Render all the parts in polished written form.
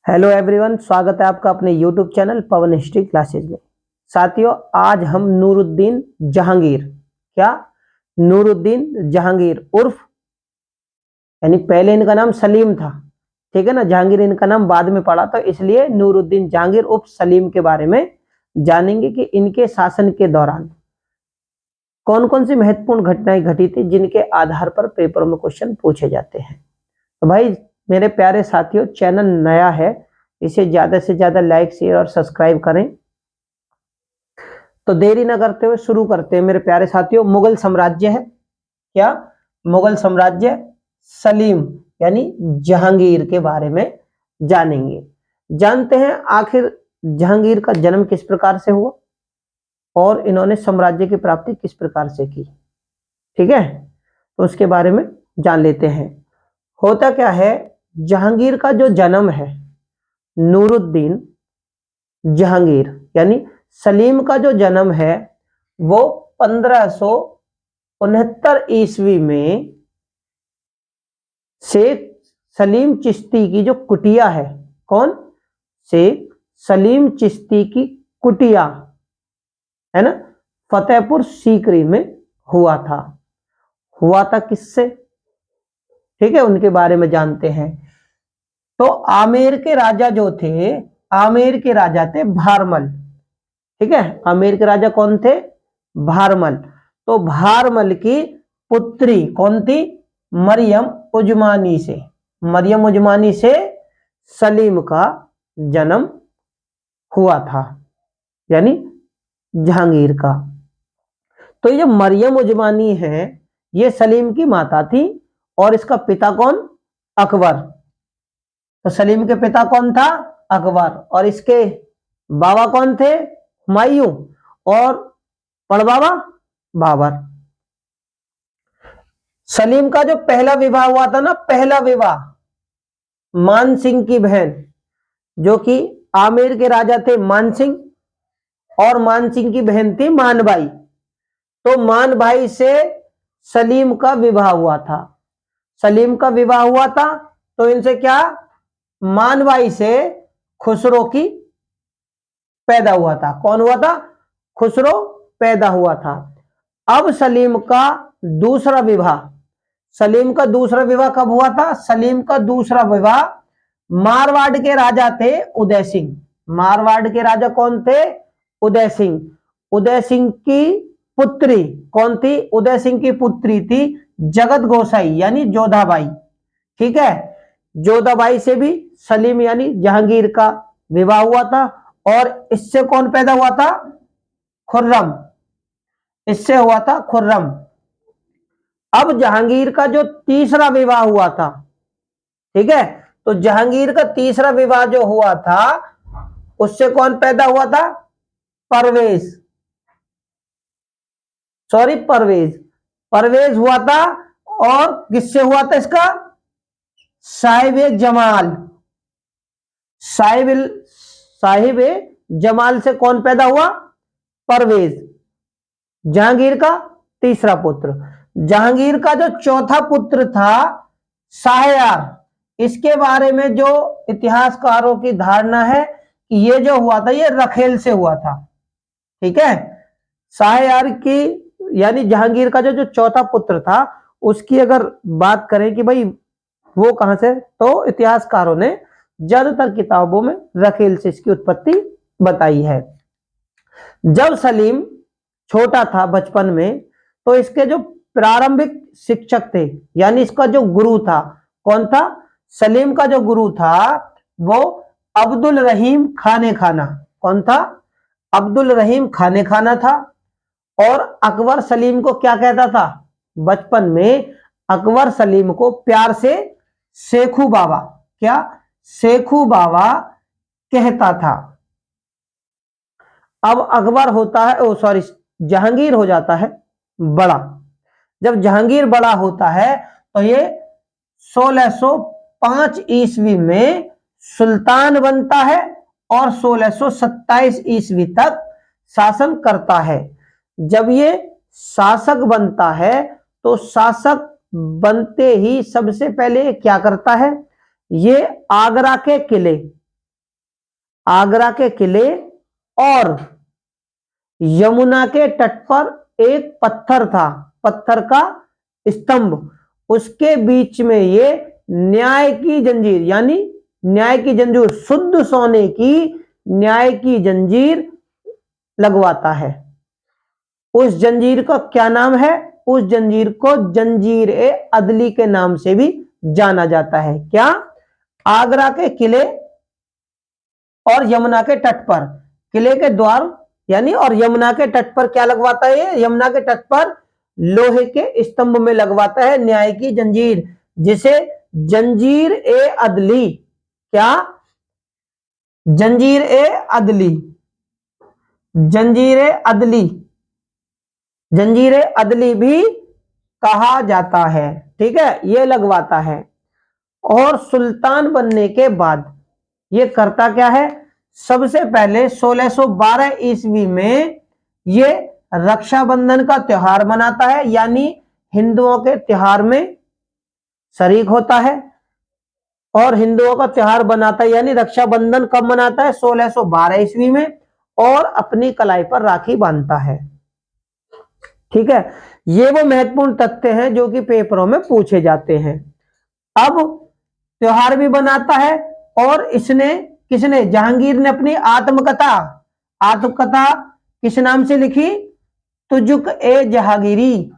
Hello everyone, स्वागत है आपका अपने यूट्यूब चैनल पवन हिस्ट्री क्लासेज में। साथियों, आज हम नूरुद्दीन जहांगीर नूरुद्दीन जहांगीर उर्फ यानी पहले इनका नाम सलीम था, ठीक है ना। जहांगीर इनका नाम बाद में पड़ा, तो इसलिए नूरुद्दीन जहांगीर उर्फ सलीम के बारे में जानेंगे कि इनके शासन के दौरान कौन कौन सी महत्वपूर्ण घटनाएं घटी थी जिनके आधार पर पेपर में क्वेश्चन पूछे जाते हैं। तो भाई मेरे प्यारे साथियों, चैनल नया है, इसे ज्यादा से ज्यादा लाइक शेयर और सब्सक्राइब करें। तो देरी न करते हुए शुरू करते हैं मेरे प्यारे साथियों। मुगल साम्राज्य है क्या? मुगल साम्राज्य, सलीम यानी जहांगीर के बारे में जानेंगे। जानते हैं आखिर जहांगीर का जन्म किस प्रकार से हुआ और इन्होंने साम्राज्य की प्राप्ति किस प्रकार से की, ठीक है। तो उसके बारे में जान लेते हैं। होता क्या है, जहांगीर का जो जन्म है, नूरुद्दीन जहांगीर यानी सलीम का जो जन्म है वो 1569 ईस्वी में शेख सलीम चिश्ती की जो कुटिया है, कौन? शेख सलीम चिश्ती की कुटिया है ना, फतेहपुर सीकरी में हुआ था किससे, ठीक है, उनके बारे में जानते हैं। तो आमेर के राजा जो थे, आमेर के राजा थे भारमल, ठीक है। आमेर के राजा कौन थे? भारमल। तो भारमल की पुत्री कौन थी? मरियम उजमानी से सलीम का जन्म हुआ था, यानी जहांगीर का। तो ये मरियम उजमानी है, ये सलीम की माता थी और इसका पिता कौन? अकबर। तो सलीम के पिता कौन था? अकबर। और इसके बाबा कौन थे? हुमायूं। और पड़बाबा बाबर। सलीम का जो पहला विवाह हुआ था ना, पहला विवाह मान सिंह की बहन, जो कि आमेर के राजा थे मान सिंह, और मान सिंह की बहन थी मानबाई। तो मानबाई से सलीम का विवाह हुआ था। तो इनसे क्या? मानबाई से खुसरो की पैदा हुआ था। कौन हुआ था? खुसरो पैदा हुआ था। अब सलीम का दूसरा विवाह कब हुआ था? सलीम का दूसरा विवाह मारवाड़ के राजा थे उदय सिंह। मारवाड़ के राजा कौन थे? उदय सिंह की पुत्री कौन थी? उदय सिंह की पुत्री थी जगत गोसाई यानी जोधाबाई, ठीक है। जोधाबाई से भी सलीम यानी जहांगीर का विवाह हुआ था। और इससे कौन पैदा हुआ था? खुर्रम। इससे हुआ था खुर्रम। अब जहांगीर का जो तीसरा विवाह हुआ था, ठीक है, तो जहांगीर का तीसरा विवाह जो हुआ था उससे कौन पैदा हुआ था? परवेज हुआ था। और किससे हुआ था इसका? साहिब जमाल से कौन पैदा हुआ? परवेज, जहांगीर का तीसरा पुत्र। जहांगीर का जो चौथा पुत्र था शाहयार, इसके बारे में जो इतिहासकारों की धारणा है कि ये जो हुआ था ये रखेल से हुआ था, ठीक है। शाहयार की यानी जहांगीर का जो चौथा पुत्र था उसकी अगर बात करें कि भाई वो कहां से, तो इतिहासकारों ने ज्यादातर किताबों में रखेल से इसकी उत्पत्ति बताई है। जब सलीम छोटा था बचपन में, तो इसके जो प्रारंभिक शिक्षक थे यानी इसका जो गुरु था, कौन था? सलीम का जो गुरु था वो अब्दुल रहीम खाने खाना। कौन था? अब्दुल रहीम खाने खाना था। और अकबर सलीम को क्या कहता था? बचपन में अकबर सलीम को प्यार से शेखू बाबा, क्या? शेखू बाबा कहता था। अब अकबर होता है, जहांगीर हो जाता है बड़ा। जब जहांगीर बड़ा होता है तो ये 1605 ईस्वी में सुल्तान बनता है और 1627 ईस्वी तक शासन करता है। जब ये शासक बनता है तो शासक बनते ही सबसे पहले क्या करता है? ये आगरा के किले आगरा के किले और यमुना के तट पर एक पत्थर था, पत्थर का स्तंभ, उसके बीच में ये न्याय की जंजीर, यानी न्याय की जंजीर, शुद्ध सोने की न्याय की जंजीर लगवाता है। उस जंजीर का क्या नाम है? उस जंजीर को जंजीर ए अदली के नाम से भी जाना जाता है। क्या? आगरा के किले और यमुना के तट पर, किले के द्वार यानी और यमुना के तट पर क्या लगवाता है? यमुना के तट पर लोहे के स्तंभ में लगवाता है न्याय की जंजीर, जिसे जंजीर ए अदली, क्या? जंजीर ए अदली, जंजीर ए अदली, जंजीर ए अदली भी कहा जाता है। ठीक है, ये लगवाता है। और सुल्तान बनने के बाद ये करता क्या है? सबसे पहले 1612 ईस्वी में ये रक्षाबंधन का त्योहार मनाता है, यानी हिंदुओं के त्योहार में शरीक होता है और हिंदुओं का त्योहार बनाता है। यानी रक्षाबंधन कब मनाता है? 1612 ईस्वी में, और अपनी कलाई पर राखी बांधता है। ठीक है, ये वो महत्वपूर्ण तथ्य हैं जो कि पेपरों में पूछे जाते हैं। अब त्योहार भी बनाता है, और इसने, किसने? जहांगीर ने अपनी आत्मकथा, आत्मकथा किस नाम से लिखी? तुजुक ए जहांगीरी,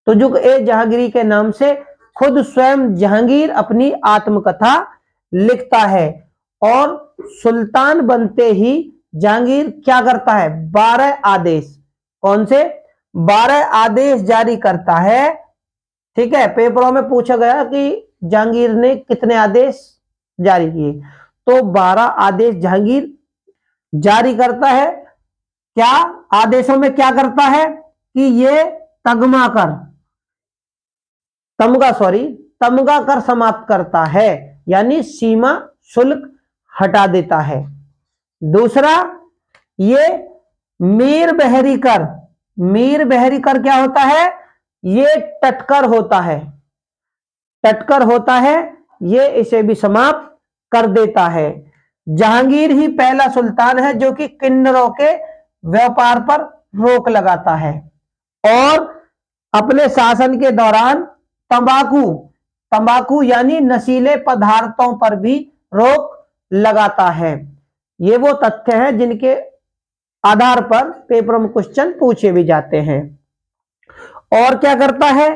तुजुक ए जहांगीरी के नाम से खुद स्वयं जहांगीर अपनी आत्मकथा लिखता है। और सुल्तान बनते ही जहांगीर क्या करता है? 12 आदेश, कौन से? 12 आदेश जारी करता है। ठीक है, पेपरों में पूछा गया कि जहांगीर ने कितने आदेश जारी किए, तो 12 आदेश जहांगीर जारी करता है। क्या आदेशों में क्या करता है? कि ये तगमा कर, तमगा कर समाप्त करता है, यानी सीमा शुल्क हटा देता है। दूसरा, ये मीर बहरी कर, मीर बहरी कर क्या होता है? ये टटकर होता है, टटकर होता है, ये इसे भी समाप्त कर देता है। जहांगीर ही पहला सुल्तान है जो कि किन्नरों के व्यापार पर रोक लगाता है, और अपने शासन के दौरान तंबाकू, तंबाकू यानी नशीले पदार्थों पर भी रोक लगाता है। ये वो तथ्य हैं जिनके आधार पर पेपर में क्वेश्चन पूछे भी जाते हैं। और क्या करता है?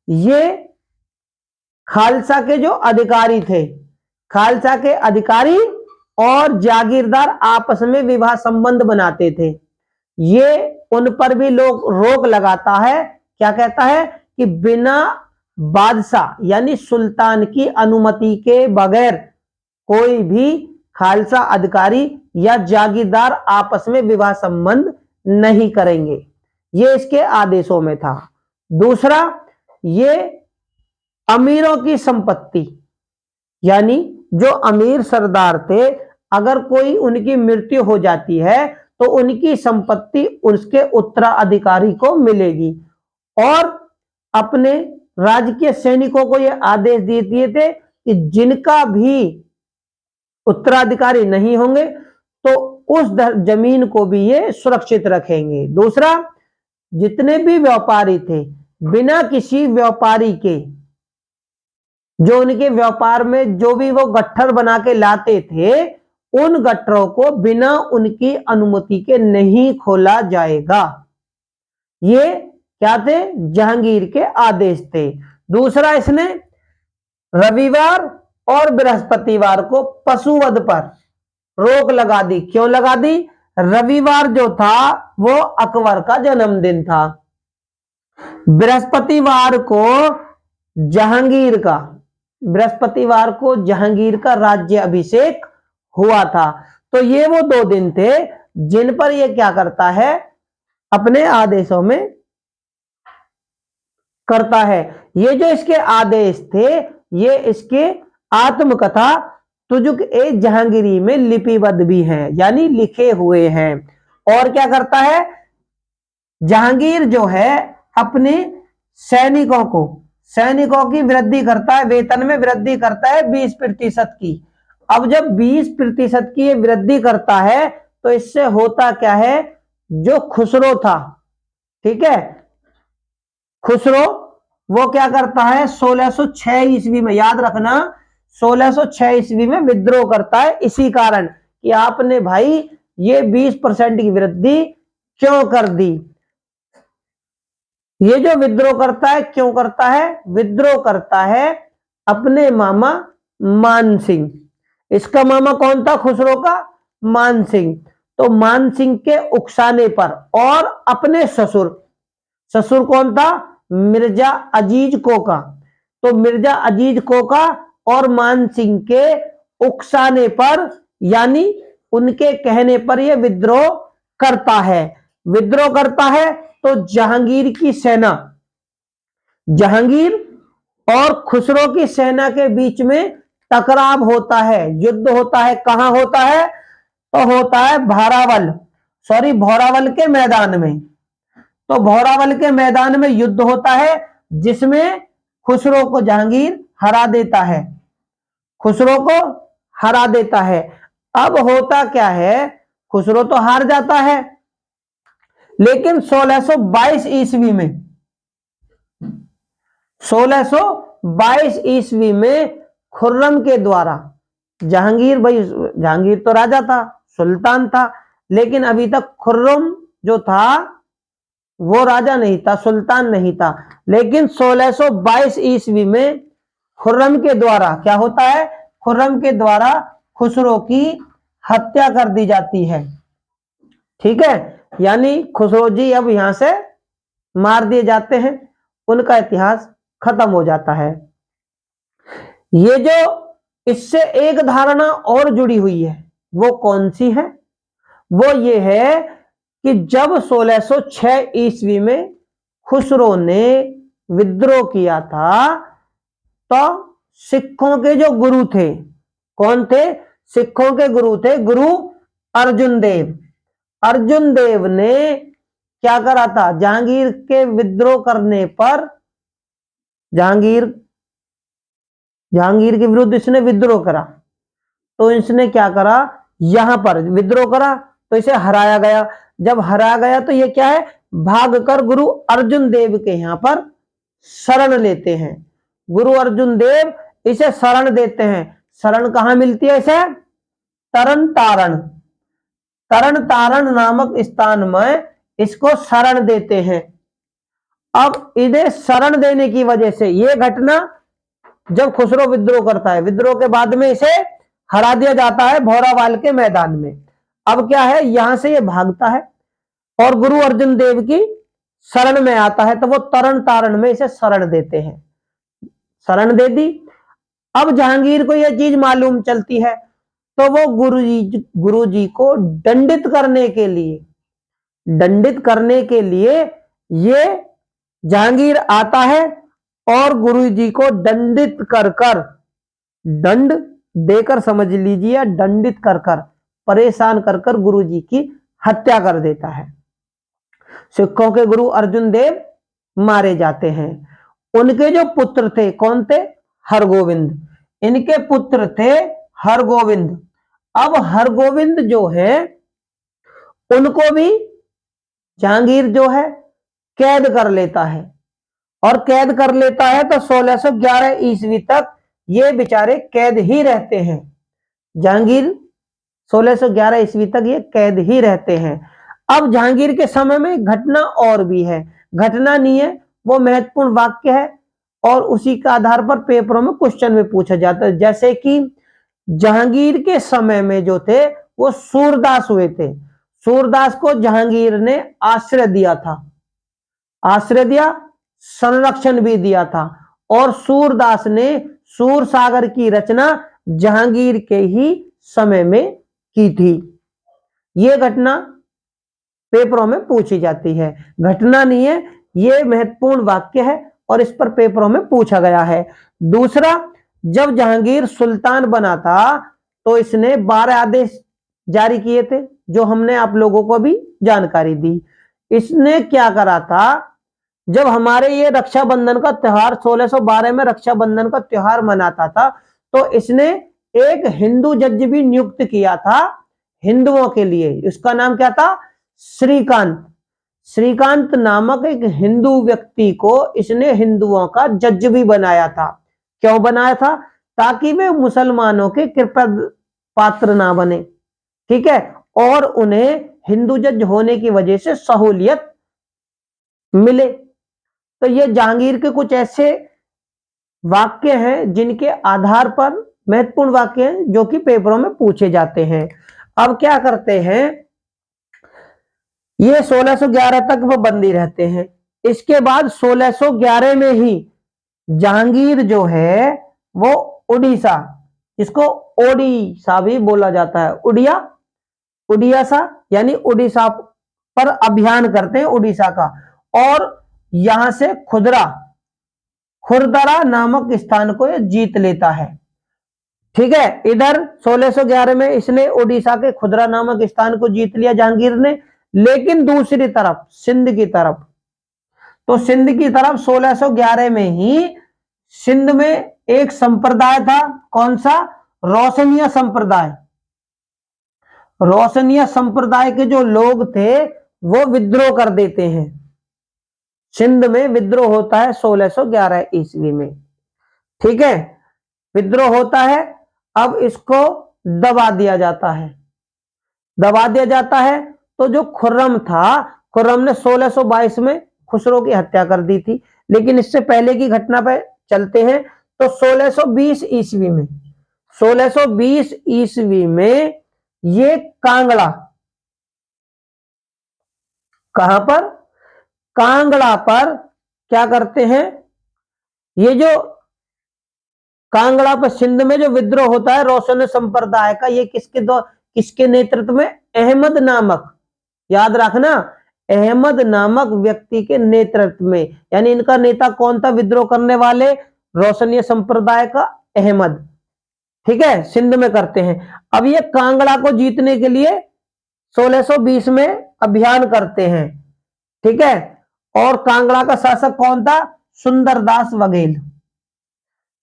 ये खालसा के जो अधिकारी थे, खालसा के अधिकारी और जागीरदार आपस में विवाह संबंध बनाते थे, ये उन पर भी लोग रोक लगाता है। क्या कहता है? कि बिना बादशाह यानी सुल्तान की अनुमति के बगैर कोई भी खालसा अधिकारी या जागीरदार आपस में विवाह संबंध नहीं करेंगे, ये इसके आदेशों में था। दूसरा, ये अमीरों की संपत्ति, यानी जो अमीर सरदार थे, अगर कोई उनकी मृत्यु हो जाती है तो उनकी संपत्ति उसके उत्तराधिकारी को मिलेगी। और अपने राजकीय सैनिकों को यह आदेश दिए थे कि जिनका भी उत्तराधिकारी नहीं होंगे तो उस जमीन को भी ये सुरक्षित रखेंगे। दूसरा, जितने भी व्यापारी थे, बिना किसी व्यापारी के, जो उनके व्यापार में जो भी वो गट्ठर बना के लाते थे, उन गट्ठरों को बिना उनकी अनुमति के नहीं खोला जाएगा। ये क्या थे? जहांगीर के आदेश थे। दूसरा, इसने रविवार और बृहस्पतिवार को पशुवध पर रोक लगा दी। क्यों लगा दी? रविवार जो था वो अकबर का जन्मदिन था, बृहस्पतिवार को जहांगीर का, बृहस्पतिवार को जहांगीर का राज्य अभिषेक हुआ था। तो ये वो 2 दिन थे जिन पर ये क्या करता है? अपने आदेशों में करता है। ये जो इसके आदेश थे, ये इसके आत्मकथा तुजुक ए जहांगीरी में लिपिबद्ध भी हैं, यानी लिखे हुए हैं। और क्या करता है? जहांगीर जो है अपने सैनिकों को, सैनिकों की वृद्धि करता है, वेतन में वृद्धि करता है 20% की। अब जब 20% की ये वृद्धि करता है तो इससे होता क्या है, जो खुसरो था, ठीक है, खुसरो वो क्या करता है 1606 ईस्वी में, याद रखना 1606 ईस्वी में विद्रोह करता है, इसी कारण कि आपने भाई ये 20% की वृद्धि क्यों कर दी। ये जो विद्रोह करता है क्यों करता है, विद्रोह करता है अपने मामा मान सिंह। इसका मामा कौन था खुसरो का, मान सिंह। तो मान सिंह के उकसाने पर और अपने ससुर, ससुर कौन था, मिर्जा अजीज कोका। तो मिर्जा अजीज कोका और मान सिंह के उकसाने पर, यानी उनके कहने पर यह विद्रोह करता है। विद्रोह करता है तो जहांगीर की सेना, जहांगीर और खुसरो की सेना के बीच में टकराव होता है, युद्ध होता है। कहां होता है, तो होता है भौरावल के मैदान में। तो भौरावल के मैदान में युद्ध होता है जिसमें खुसरो को जहांगीर हरा देता है, खुसरो को हरा देता है। अब होता क्या है, खुसरो तो हार जाता है, लेकिन 1622 ईस्वी में, 1622 ईस्वी में खुर्रम के द्वारा, जहांगीर भाई, जहांगीर तो राजा था, सुल्तान था, लेकिन अभी तक खुर्रम जो था वो राजा नहीं था, सुल्तान नहीं था। लेकिन 1622 ईस्वी में खुर्रम के द्वारा क्या होता है, खुर्रम के द्वारा खुसरो की हत्या कर दी जाती है, ठीक है। यानी खुसरो जी अब यहां से मार दिए जाते हैं, उनका इतिहास खत्म हो जाता है। ये जो इससे एक धारणा और जुड़ी हुई है वो कौन सी है, वो ये है कि जब 1606 ईस्वी में खुसरो ने विद्रोह किया था तो सिखों के जो गुरु थे, कौन थे, सिखों के गुरु थे गुरु अर्जुन देव। अर्जुन देव ने क्या करा था, जहांगीर के विद्रोह करने पर, जहांगीर के विरुद्ध इसने विद्रोह करा, तो इसने क्या करा, यहां पर विद्रोह करा तो इसे हराया गया। जब हराया गया तो ये क्या है, भागकर गुरु अर्जुन देव के यहां पर शरण लेते हैं। गुरु अर्जुन देव इसे शरण देते हैं। शरण कहां मिलती है इसे, तरन तारण, तरन तारण नामक स्थान में इसको शरण देते हैं। अब इन्हें शरण देने की वजह से ये घटना, जब खुसरो विद्रोह करता है, विद्रोह के बाद में इसे हरा दिया जाता है भौरावाल के मैदान में। अब क्या है, यहां से ये भागता है और गुरु अर्जुन देव की शरण में आता है, तो वो तरन तारण में इसे शरण देते हैं, शरण दे दी। अब जहांगीर को यह चीज मालूम चलती है तो वो गुरु जी को दंडित करने के लिए, दंडित करने के लिए ये जहांगीर आता है और गुरु जी को दंडित कर कर, दंड देकर समझ लीजिए, दंडित कर कर, परेशान कर कर गुरु जी की हत्या कर देता है। सिखों के गुरु अर्जुन देव मारे जाते हैं। उनके जो पुत्र थे कौन थे, हरगोविंद, इनके पुत्र थे हरगोविंद। अब हरगोविंद जो है उनको भी जहांगीर जो है कैद कर लेता है, और कैद कर लेता है तो 1611 ईस्वी तक ये बेचारे कैद ही रहते हैं। जहांगीर 1611 ईस्वी तक ये कैद ही रहते हैं। अब जहांगीर के समय में घटना और भी है, घटना नहीं है, वो महत्वपूर्ण वाक्य है और उसी के आधार पर पेपरों में क्वेश्चन में पूछा जाता है। जैसे कि जहांगीर के समय में जो थे वो सूरदास हुए थे, सूरदास को जहांगीर ने आश्रय दिया था, आश्रय दिया, संरक्षण भी दिया था, और सूरदास ने सूर सागर की रचना जहांगीर के ही समय में की थी। यह घटना पेपरों में पूछी जाती है, घटना नहीं है, यह महत्वपूर्ण वाक्य है और इस पर पेपरों में पूछा गया है। दूसरा, जब जहांगीर सुल्तान बना था तो इसने 12 आदेश जारी किए थे, जो हमने आप लोगों को भी जानकारी दी। इसने क्या करा था, जब हमारे ये रक्षाबंधन का त्योहार 1612 में रक्षाबंधन का त्योहार मनाता था, तो इसने एक हिंदू जज भी नियुक्त किया था हिंदुओं के लिए। उसका नाम क्या था? श्रीकांत। श्रीकांत नामक एक हिंदू व्यक्ति को इसने हिंदुओं का जज भी बनाया था। क्यों बनाया था? ताकि वे मुसलमानों के कृपा पात्र ना बने, ठीक है, और उन्हें हिंदू जज होने की वजह से सहूलियत मिले। तो ये जहांगीर के कुछ ऐसे वाक्य हैं जिनके आधार पर, महत्वपूर्ण वाक्य हैं जो कि पेपरों में पूछे जाते हैं। अब क्या करते हैं, ये 1611 तक वो बंदी रहते हैं। इसके बाद 1611 में ही जहांगीर जो है वो उड़ीसा, इसको ओडिशा भी बोला जाता है, उड़ियासा यानी उड़ीसा पर अभियान करते हैं उड़ीसा का, और यहां से खुरदरा नामक स्थान को जीत लेता है। ठीक है, इधर 1611 में इसने उड़ीसा के खुदरा नामक स्थान को जीत लिया जहांगीर ने, लेकिन दूसरी तरफ सिंध की तरफ, तो सिंध की तरफ 1611 में ही सिंध में एक संप्रदाय था, कौन सा? रोशनिया संप्रदाय। रोशनिया संप्रदाय के जो लोग थे वो विद्रोह कर देते हैं। सिंध में विद्रोह होता है 1611 ईस्वी में, ठीक है, विद्रोह होता है। अब इसको दबा दिया जाता है, दबा दिया जाता है। तो जो खुर्रम था, खुर्रम ने 1622 में खुसरो की हत्या कर दी थी। लेकिन इससे पहले की घटना पे चलते हैं। तो 1620 ईस्वी में, 1620 ईस्वी में ये कांगड़ा, कहां पर? कांगड़ा पर क्या करते हैं, ये जो कांगड़ा पर सिंध में जो विद्रोह होता है रोशन संप्रदाय का, ये किसके नेतृत्व में? अहमद नामक, याद रखना, अहमद नामक व्यक्ति के नेतृत्व में। यानी इनका नेता कौन था विद्रोह करने वाले? रोशनिया संप्रदाय का अहमद, ठीक है, सिंध में करते हैं। अब ये कांगड़ा को जीतने के लिए 1620 में अभियान करते हैं, ठीक है, और कांगड़ा का शासक कौन था? सुंदरदास बघेल।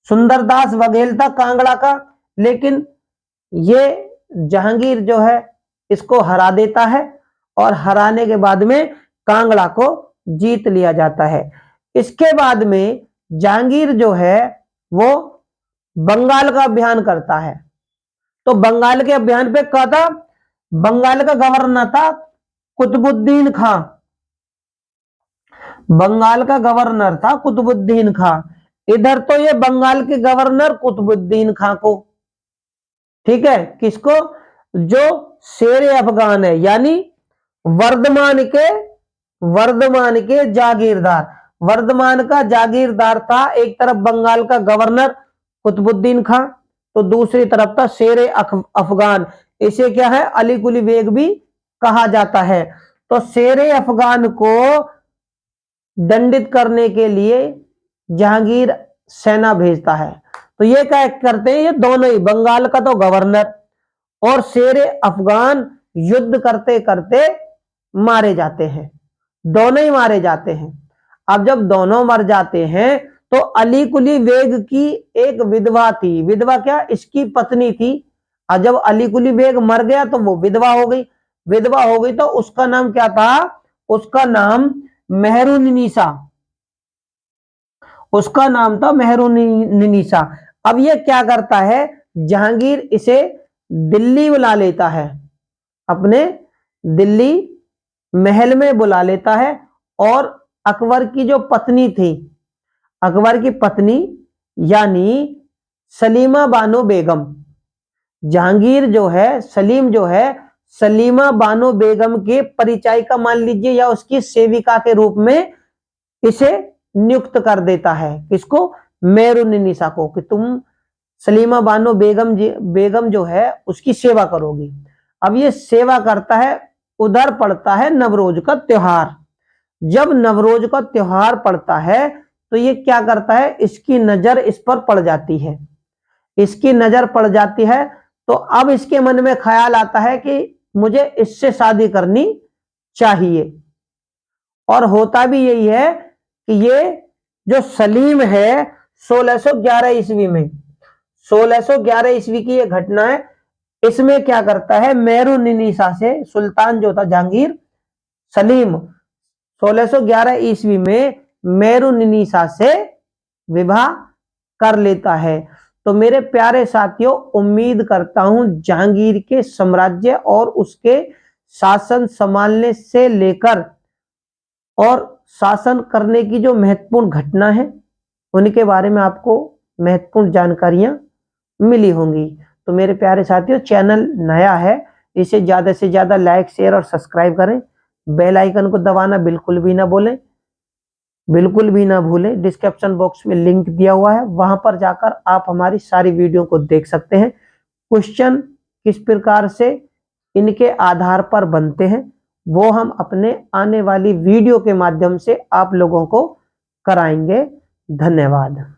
सुंदरदास बघेल था कांगड़ा का। लेकिन ये जहांगीर जो है इसको हरा देता है, और हराने के बाद में कांगड़ा को जीत लिया जाता है। इसके बाद में जहांगीर जो है वो बंगाल का अभियान करता है। तो बंगाल के अभियान पे क्या था? बंगाल का गवर्नर था कुतुबुद्दीन खां। बंगाल का गवर्नर था कुतुबुद्दीन खां। इधर तो ये बंगाल के गवर्नर कुतुबुद्दीन खां को, ठीक है, किसको? जो शेर अफगान है, यानी वर्धमान के जागीरदार, वर्धमान का जागीरदार था। एक तरफ बंगाल का गवर्नर कुतुबुद्दीन खां, तो दूसरी तरफ था शेर अफगान। इसे क्या है? अली कुली बेग भी कहा जाता है। तो शेर अफगान को दंडित करने के लिए जहांगीर सेना भेजता है। तो ये क्या करते हैं, ये दोनों ही, बंगाल का तो गवर्नर और शेर अफगान युद्ध करते करते मारे जाते हैं, दोनों ही मारे जाते हैं। अब जब दोनों मर जाते हैं तो अली कुली बेग की एक विधवा थी, विधवा क्या, इसकी पत्नी थी। और जब अली कुली बेग मर गया तो वो विधवा हो गई। विधवा हो गई तो उसका नाम क्या था? उसका नाम मेहरुन्निसा, उसका नाम था मेहरुन्निसा। अब ये क्या करता है, जहांगीर इसे दिल्ली बुला लेता है, अपने दिल्ली महल में बुला लेता है। और अकबर की जो पत्नी थी, अकबर की पत्नी यानी सलीमा बानो बेगम, जहांगीर जो है, सलीम जो है, सलीमा बानो बेगम के परिचायिका मान लीजिए, या उसकी सेविका के रूप में इसे नियुक्त कर देता है। किसको? मेहरुन्निसा को, कि तुम सलीमा बानो बेगम जो है उसकी सेवा करोगी। अब ये सेवा करता है, उधर पड़ता है नवरोज का त्योहार। जब नवरोज का त्योहार पड़ता है तो ये क्या करता है, इसकी नजर इस पर पड़ जाती है, इसकी नजर पड़ जाती है। तो अब इसके मन में ख्याल आता है कि मुझे इससे शादी करनी चाहिए। और होता भी यही है कि ये जो सलीम है 1611 ईस्वी में, 1611 ईस्वी की यह घटना है। इसमें क्या करता है, मेहरुन्निसा से सुल्तान जो था जहांगीर सलीम 1611 ईस्वी में मेहरुन्निसा से विवाह कर लेता है। तो मेरे प्यारे साथियों, उम्मीद करता हूं जहांगीर के साम्राज्य और उसके शासन संभालने से लेकर और शासन करने की जो महत्वपूर्ण घटना है उनके बारे में आपको महत्वपूर्ण जानकारियां मिली होंगी। तो मेरे प्यारे साथियों, चैनल नया है, इसे ज्यादा से ज्यादा लाइक शेयर और सब्सक्राइब करें। बेल आइकन को दबाना बिल्कुल भी ना भूलें। डिस्क्रिप्शन बॉक्स में लिंक दिया हुआ है, वहां पर जाकर आप हमारी सारी वीडियो को देख सकते हैं। क्वेश्चन किस प्रकार से इनके आधार पर बनते हैं वो हम अपने आने वाली वीडियो के माध्यम से आप लोगों को कराएंगे। धन्यवाद।